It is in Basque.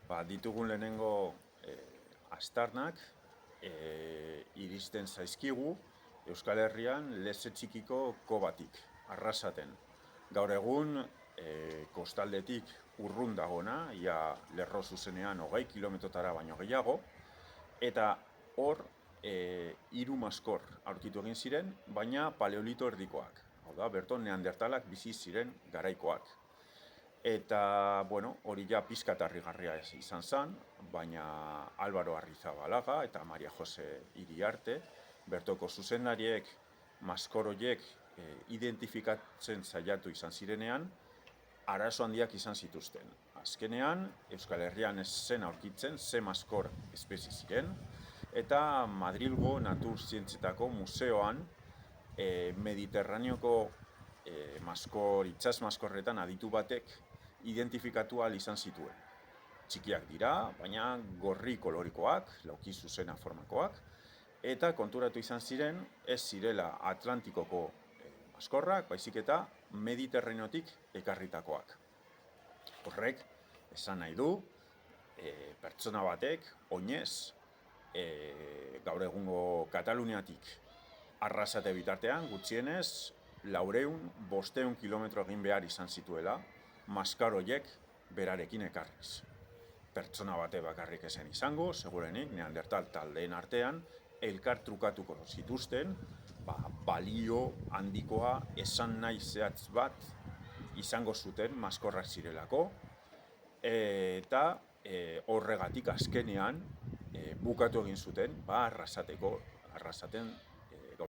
Ditugun lehenengo astarnak iristen zaizkigu Euskal Herrian leze txikiko kobatik, Arrasaten. Gaur egun kostaldetik urrun dagona, ia lerro zuzenean 20 kilometrotara baino gehiago, eta hor hiru maskor aurkitu egin ziren, baina paleolito erdikoak. Hau da, berton neandertalak bizi ziren garaikoak. Eta, hori ja pizkat harrigarria izan zen, baina Álvaro Arrizabalaga eta Maria Jose Iriarte, bertoko zuzendariek maskor horiek identifikatzen saiatu izan zirenean, arazo handiak izan zituzten. Azkenean, Euskal Herrian ez zen aurkitzen, ze maskor espezie ziren, eta Madrilgo Natur Zientzietako museoan Mediterraneoko itsas maskorretan aditu batek identifikatu ahal izan zituen. Txikiak dira, baina gorri kolorikoak, lauki zuzena formakoak, eta konturatu izan ziren ez zirela Atlantikoko maskorrak, baizik eta Mediterraneotik ekarritakoak. Horrek, esan nahi du, pertsona batek, oinez, gaur egungo Kataluniatik Arrasate bitartean, gutxienez, 400-500 kilometro egin behar izan zituela, maskar horiek berarekin ekarriz. Pertsona bate bakarrik esen izango, segurenik, neandertal taldeen artean, elkar trukatuko zituzten, balio handikoa esan nahi zehatz bat izango zuten maskorrak zirelako, eta horregatik azkenean bukatu egin zuten Arrasaten